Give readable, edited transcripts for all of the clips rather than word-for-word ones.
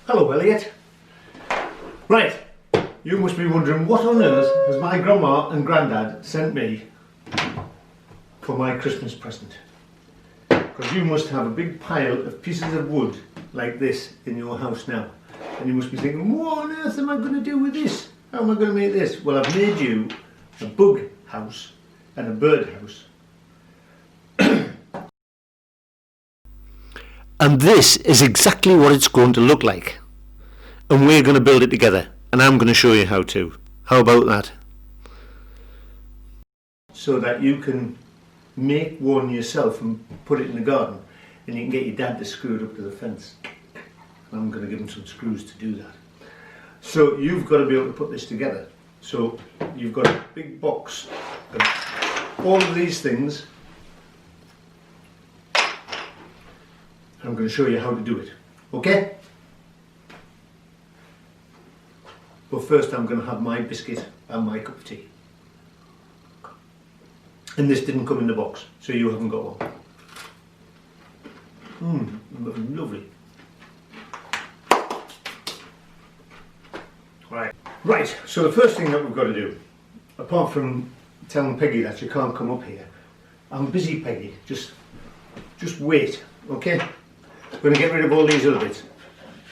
Hello, Elliot. Right, you must be wondering what on earth has my grandma and granddad sent me for my Christmas present. Because you must have a big pile of pieces of wood like this in your house now. And you must be thinking, what on earth am I going to do with this? How am I going to make this? Well, I've made you a bug house and a bird house. And this is exactly what it's going to look like. And we're going to build it together. And I'm going to show you how to. How about that? So that you can make one yourself and put it in the garden. And you can get your dad to screw it up to the fence. And I'm going to give him some screws to do that. So you've got to be able to put this together. So you've got a big box of all of these things. I'm going to show you how to do it. Okay? But first I'm going to have my biscuit and my cup of tea. And this didn't come in the box, so you haven't got one. Lovely. Right, so the first thing that we've got to do, apart from telling Peggy that you can't come up here, I'm busy, Peggy, just wait, okay? We're going to get rid of all these other bits.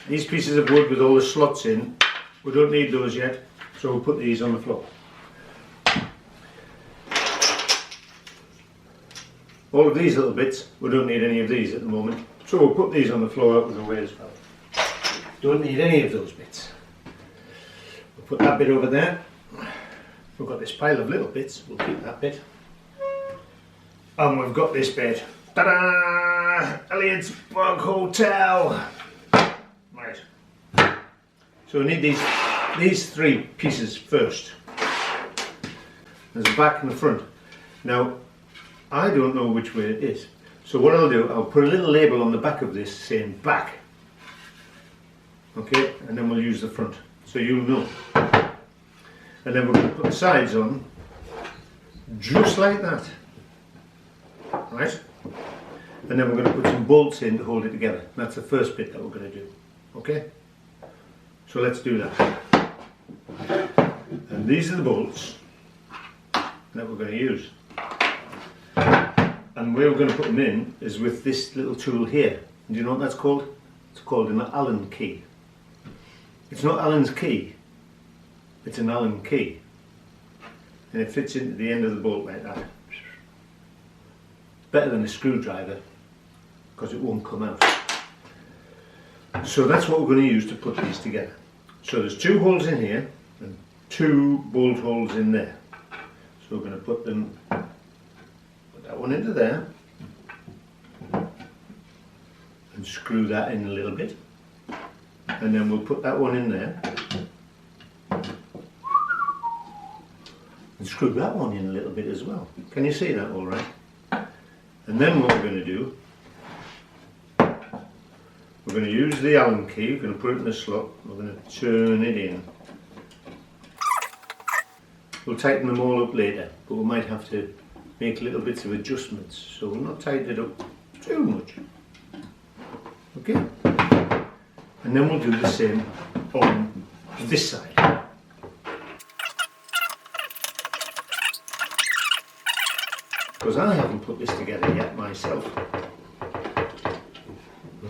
These pieces of wood with all the slots in, we don't need those yet, so we'll put these on the floor. All of these little bits, we don't need any of these at the moment, so we'll put these on the floor out of the way as well. Don't need any of those bits. We'll put that bit over there. We've got this pile of little bits, we'll keep that bit. And we've got this bit. Ta-da! Elliot's Bug Hotel! Right. So we need these three pieces first. There's a back and the front. Now, I don't know which way it is. So what I'll do, I'll put a little label on the back of this saying back. Okay, and then we'll use the front. So you'll know. And then we're going to put the sides on just like that. Right? And then we're going to put some bolts in to hold it together. That's the first bit that we're going to do. Okay? So let's do that. And these are the bolts that we're going to use. And where we're going to put them in is with this little tool here. Do you know what that's called? It's called an Allen key. It's not Allen's key, it's an Allen key. And it fits into the end of the bolt like that. Better than a screwdriver because it won't come out. So that's what we're going to use to put these together. So there's two holes in here and two bolt holes in there. So we're going to put that one into there and screw that in a little bit. And then we'll put that one in there and screw that one in a little bit as well. Can you see that all right? And then what we're going to do, we're going to use the Allen key, we're going to put it in the slot, we're going to turn it in. We'll tighten them all up later, but we might have to make little bits of adjustments, so we'll not tighten it up too much. Okay? And then we'll do the same on this side. Because I haven't put this together yet myself.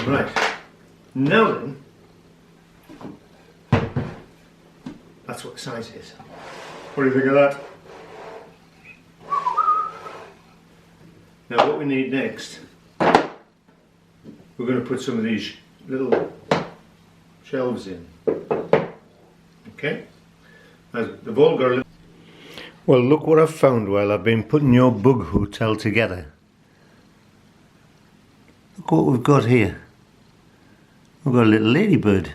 Right, now then, that's what the size is. What do you think of that? Now what we need next, we're going to put some of these little shelves in. Okay? Now, they've all got a little... Well, look what I've found while I've been putting your bug hotel together. Look what we've got here. We've got a little ladybird.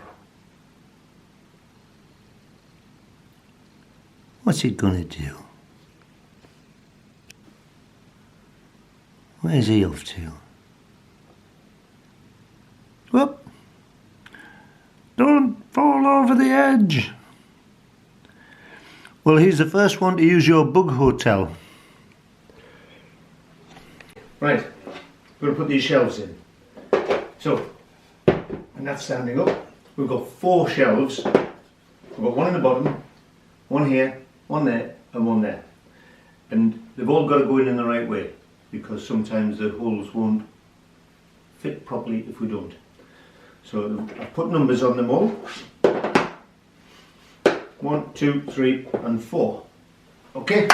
What's it gonna do? Where's he off to? Whoop! Don't fall over the edge. Well, he's the first one to use your bug hotel. Right, we're going to put these shelves in. So, and that's standing up. we've got 4 shelves. We've got one in the bottom, one here, one there, and one there. And they've all got to go in the right way, because sometimes the holes won't fit properly if we don't. So I've put numbers on them all. 1, 2, 3 and 4. Okay?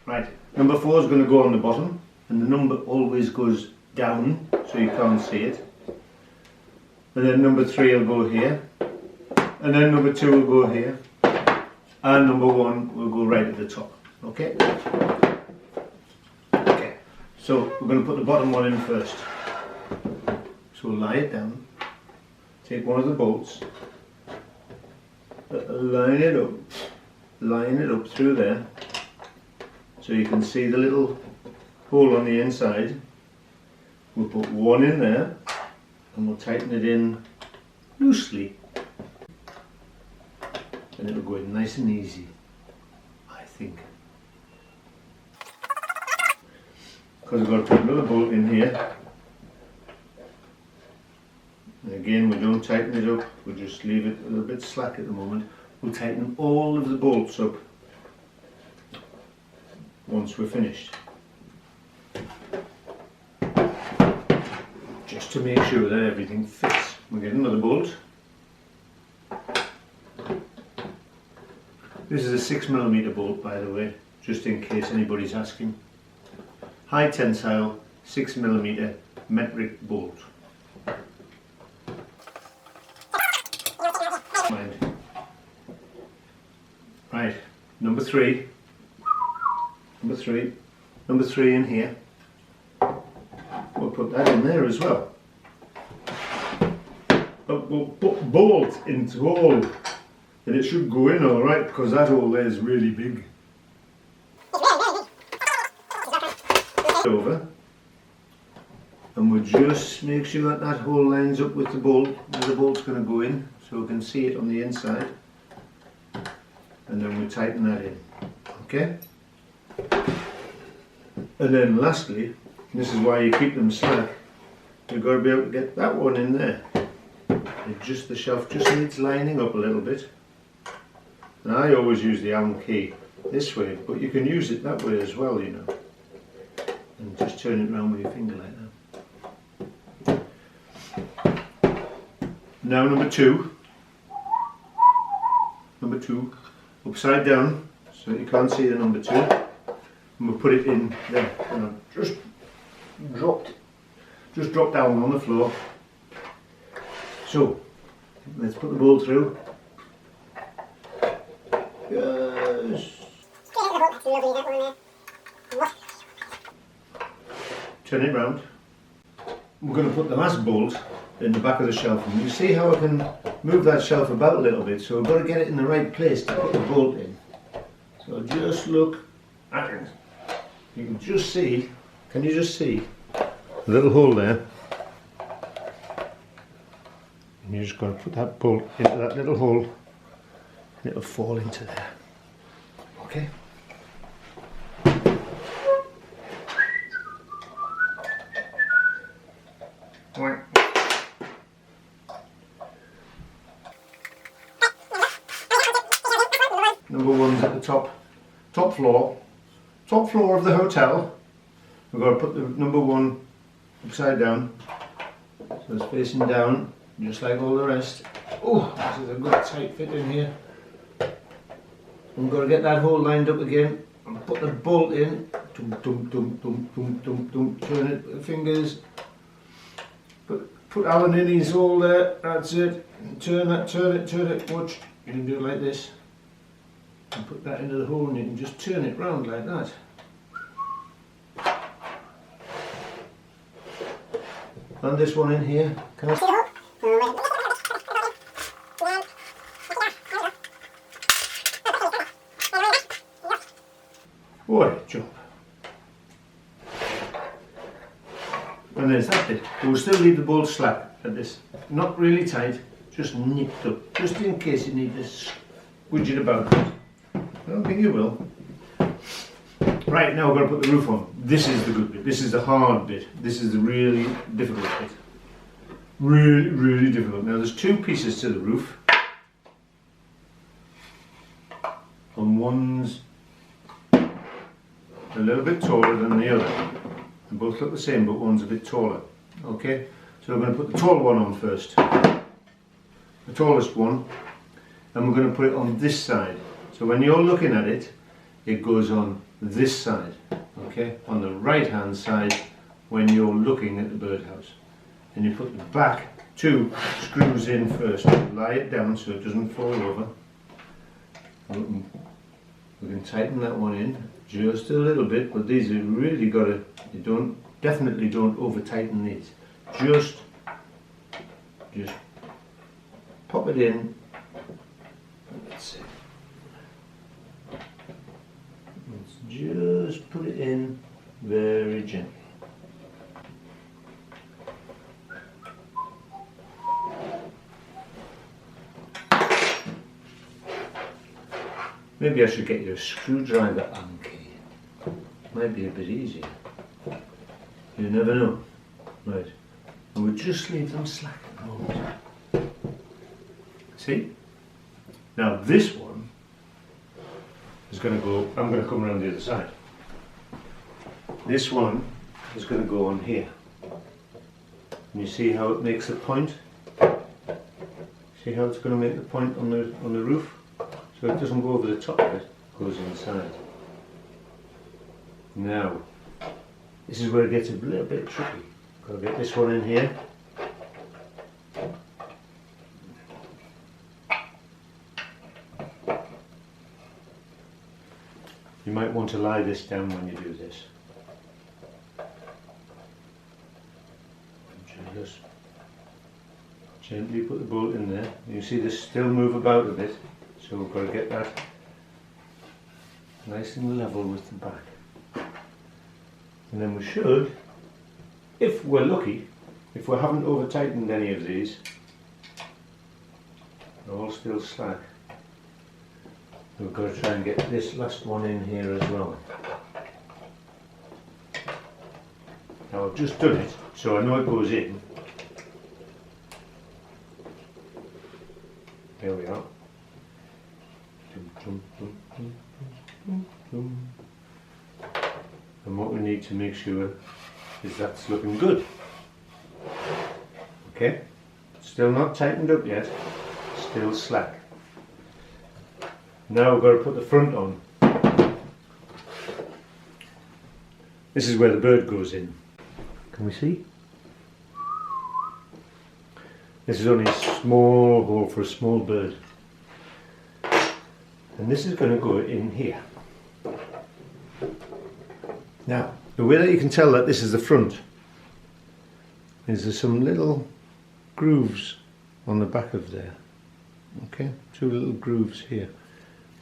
Right, number 4 is going to go on the bottom, and the number always goes down so you can't see it. And then number 3 will go here, and then number 2 will go here, and number 1 will go right at the top. Okay? Okay, so we're going to put the bottom one in first. So lie it down, take one of the bolts, line it up through there, so you can see the little hole on the inside. We'll put one in there, and we'll tighten it in loosely, and it'll go in nice and easy, I think. Because we've got to put another bolt in here. And again, we don't tighten it up, we'll just leave it a little bit slack at the moment. We'll tighten all of the bolts up once we're finished, just to make sure that everything fits. We'll get another bolt. This is a 6mm bolt, by the way, just in case anybody's asking. High tensile 6mm metric bolt. Right, number 3 in here. We'll put that in there as well. But we'll put bolt into hole, and it should go in alright, because that hole there is really big. Over, and we'll just make sure that that hole lines up with the bolt where the bolt's going to go in, so we can see it on the inside, and then we tighten that in. Okay? And then lastly, this is why you keep them slack, you've got to be able to get that one in there. The shelf just needs lining up a little bit. And I always use the Allen key this way, but you can use it that way as well, you know. And just turn it around with your finger like that. Now number 2, upside down, so you can't see the number 2. And we'll put it in there. And I've just dropped down on the floor. So let's put the bolt through. Yes. Turn it round. We're going to put the last bolt in the back of the shelf, and you see how I can move that shelf about a little bit, so I've got to get it in the right place to put the bolt in. So just look at it. You can just see, can you just see a little hole there? And you just got to put that bolt into that little hole, and it'll fall into there. Okay? Number 1's at the top floor of the hotel. We've got to put the number 1 upside down, so it's facing down, just like all the rest. Oh, this is a good tight fit in here. We've got to get that hole lined up again and put the bolt in. Turn it with the fingers. Put Alan in his hole there, that's it. Turn it, watch. You can do it like this. And put that into the hole, and you can just turn it round like that. And this one in here. Can I see the hole? What a job. And there's that bit. We'll still leave the bolt slack at this. Not really tight, just nipped up. Just in case you need to squidge it about. I don't think you will. Right, now we're going to put the roof on. This is the good bit. This is the hard bit. This is the really difficult bit. really, really difficult. Now there's two pieces to the roof, and one's a little bit taller than the other. They both look the same, but one's a bit taller. Okay, so we're going to put the tall one on first, the tallest one, and we're going to put it on this side. So when you're looking at it, it goes on this side, okay, on the right hand side when you're looking at the birdhouse. And you put the back two screws in first, lie it down so it doesn't fall over. We can tighten that one in just a little bit, but these are really got to, definitely don't over tighten these. Just pop it in. Let's see. Let's just put it in very gently. Maybe I should get you a screwdriver, Anki. Might be a bit easier. You never know. Right. And we'll just leave them slack at the moment. See? Now this one is going to go, I'm going to come around the other side. This one is going to go on here. And you see how it makes a point? See how it's going to make the point on the roof? So it doesn't go over the top of it, it goes inside. Now, this is where it gets a little bit tricky. Got to get this one in here. You might want to lie this down when you do this. Just gently put the bolt in there. You see this still move about a bit. So we've got to get that nice and level with the back. And then we should, if we're lucky, if we haven't over tightened any of these, they're all still slack. We've got to try and get this last one in here as well. Now I've just done it, so I know it goes in. There we are. And what we need to make sure is that's looking good. Okay, still not tightened up yet, still slack. Now we've got to put the front on. This is where the bird goes in. Can we see? This is only a small hole for a small bird. And this is going to go in here. Now, the way that you can tell that this is the front is there's some little grooves on the back of there. Okay, two little grooves here.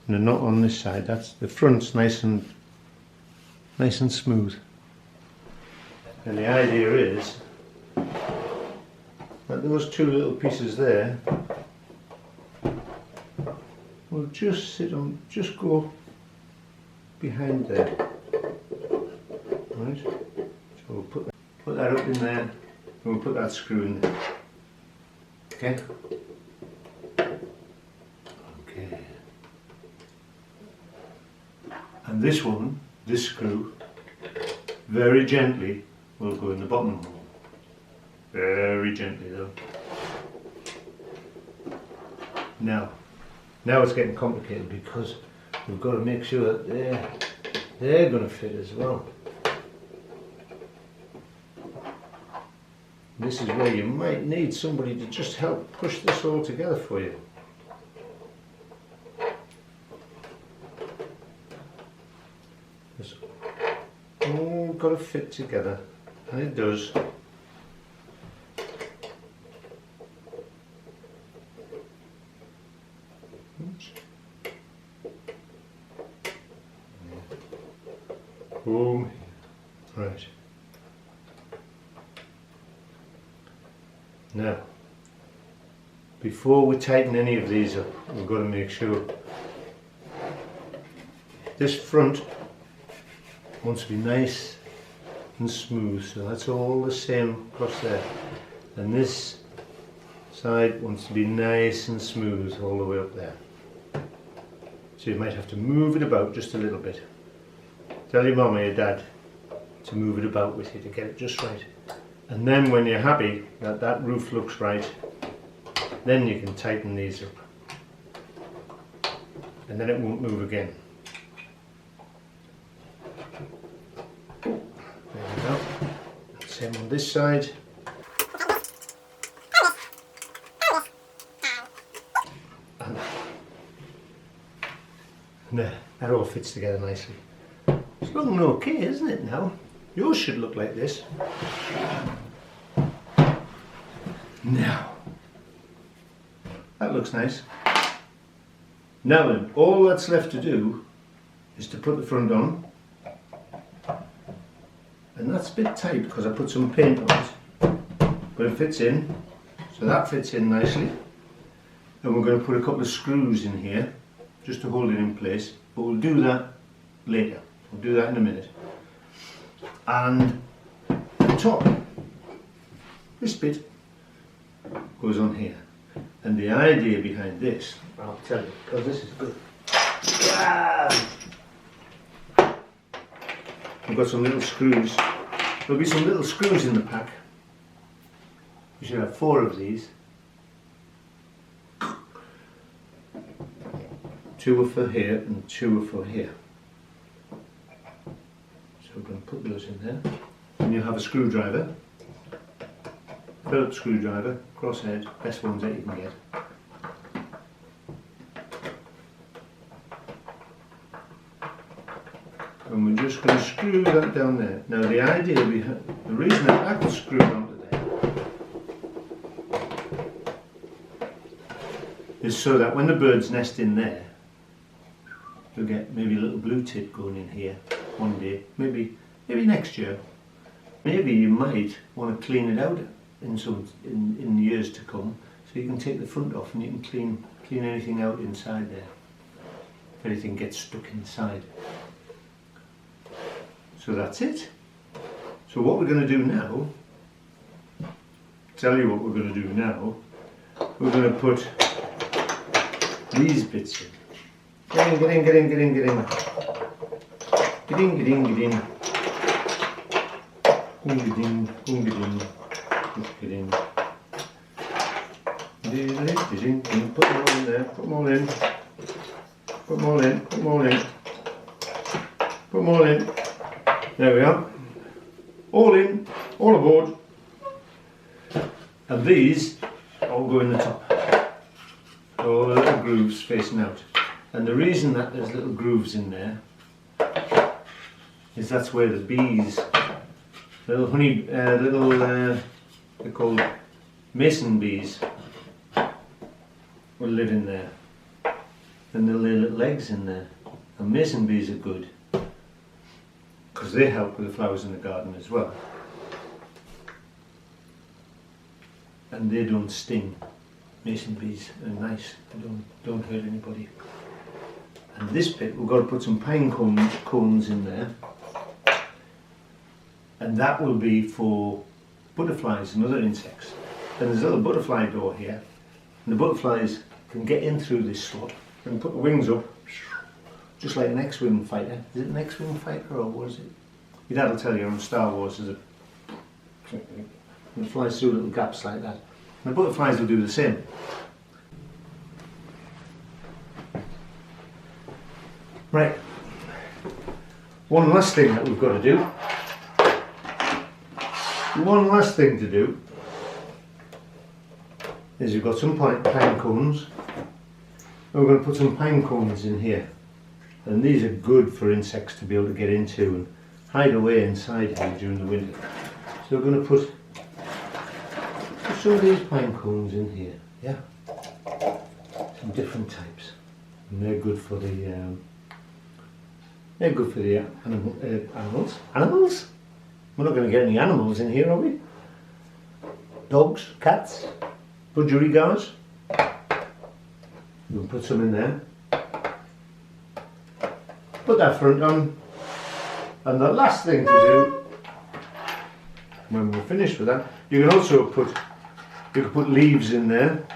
And they're not on this side. That's the front's nice and smooth. And the idea is that those two little pieces there will just sit on, just go behind there. Right? So we'll put that up in there, and we'll put that screw in there. Okay? Okay. And this one, this screw, very gently will go in the bottom hole. Very gently though. Now it's getting complicated because we've got to make sure that they're going to fit as well. This is where you might need somebody to just help push this all together for you. It's all got to fit together, and it does. Boom. Right. Now, before we tighten any of these up, we've got to make sure this front wants to be nice and smooth, so that's all the same across there. And this side wants to be nice and smooth all the way up there. So you might have to move it about just a little bit. Tell your mum or your dad to move it about with you to get it just right. And then when you're happy that that roof looks right, then you can tighten these up. And then it won't move again. There we go. Same on this side. And there, that all fits together nicely. It's looking okay, isn't it now? Yours should look like this. Now, that looks nice. Now then, all that's left to do is to put the front on. And that's a bit tight because I put some paint on it. But it fits in, so that fits in nicely. And we're going to put a couple of screws in here just to hold it in place. But we'll do that later. We'll do that in a minute. And the top, this bit goes on here. And the idea behind this, I'll tell you, because this is good. We've got some little screws. There'll be some little screws in the pack. You should have 4 of these. 2 are for here and 2 are for here. So we're going to put those in there. And you'll have a screwdriver. Phillips screwdriver, crosshead, best ones that you can get. And we're just going to screw that down there. Now the idea behind, the reason that was screwed onto there is so that when the birds nest in there, you'll get maybe a little blue tit going in here one day, maybe next year. Maybe you might want to clean it out in years to come, so you can take the front off and you can clean anything out inside there, if anything gets stuck inside. So that's it. So what we're going to do now, tell you what we're going to do now, we're going to put these bits in. Get in, get in, get in, get in, get in. Get in, get in, get in. Get in, get in. Just get in. Get in. Put them all in there. Put them all in. Put them all in. Put them all in. Put them all in. There we are. All in. All aboard. And these all go in the top. All the little grooves facing out. And the reason that there's little grooves in there is that's where the bees, little honey, they're called mason bees, will live in there. And they'll lay little eggs in there. And mason bees are good because they help with the flowers in the garden as well. And they don't sting. Mason bees are nice, they don't hurt anybody. And this bit, we've got to put some pine cones in there. And that will be for butterflies and other insects. And there's a little butterfly door here. And the butterflies can get in through this slot and put the wings up, just like an X-Wing fighter. Is it an X-Wing fighter or what is it? Your dad will tell you on Star Wars, it flies through little gaps like that. And the butterflies will do the same. Right, one last thing that we've got to do. One last thing to do is we've got some pine cones. And we're going to put some pine cones in here. And these are good for insects to be able to get into and hide away inside here during the winter. So we're going to put some of these pine cones in here. Yeah, some different types. And they're good for the animals. Animals? We're not going to get any animals in here, are we? Dogs, cats, budgerigars. We'll put some in there. Put that front on. And the last thing to do, when we're finished with that, you can also put You could put leaves in there,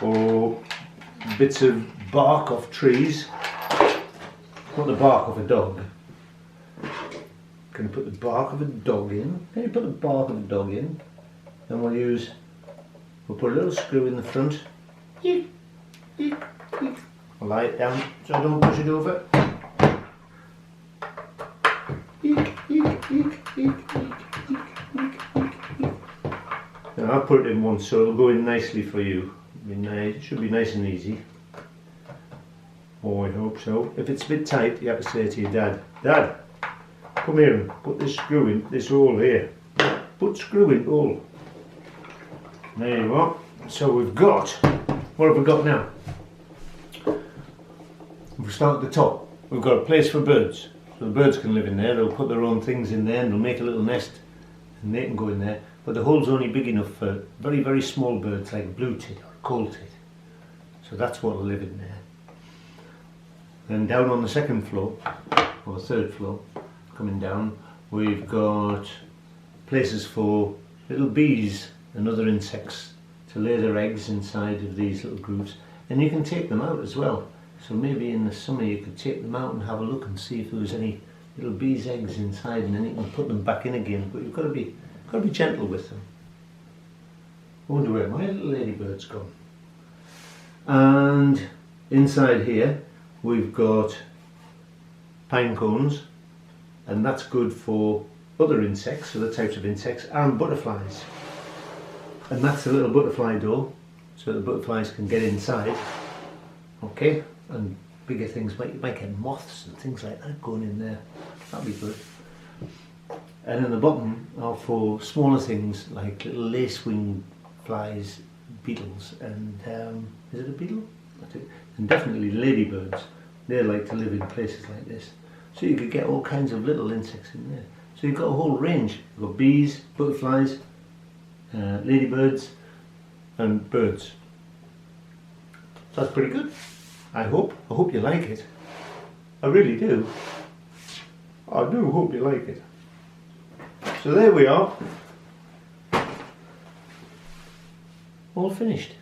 or bits of bark off trees. Put the bark off a dog. Can you put the bark of a dog in? Can you put the bark of a dog in? Then we'll put a little screw in the front. Eek, eek, eek. I'll lie it down so I don't push it over. Eek, eek, eek, eek, eek, eek, eek, eek, eek. Now I'll put it in once so it'll go in nicely for you. It should be nice and easy. Oh, I hope so. If it's a bit tight, you have to say to your dad, Dad, come here and put this screw in this hole here. Put screw in hole. There you are. So we've got, what have we got now? If we start at the top, we've got a place for birds. So the birds can live in there, they'll put their own things in there and they'll make a little nest and they can go in there. But the hole's only big enough for very, very small birds like a blue tit or a coal tit. So that's what will live in there. Then down on the second floor, or third floor, coming down, we've got places for little bees and other insects to lay their eggs inside of these little grooves. And you can take them out as well. So maybe in the summer you could take them out and have a look and see if there was any little bees' eggs inside, and then you can put them back in again. But you've got to be gentle with them. I wonder where my little ladybird's gone. And inside here we've got pine cones, and that's good for other insects, other types of insects, and butterflies. And that's the little butterfly door, so the butterflies can get inside. Okay, and bigger things, you might get moths and things like that going in there. That'd be good. And in the bottom are for smaller things like little lacewing flies, beetles, and is it a beetle? And definitely ladybirds. They like to live in places like this. So you could get all kinds of little insects in there. So you've got a whole range. You've got bees, butterflies, ladybirds, and birds. So that's pretty good. I hope you like it. I really do. I do hope you like it. So there we are. All finished.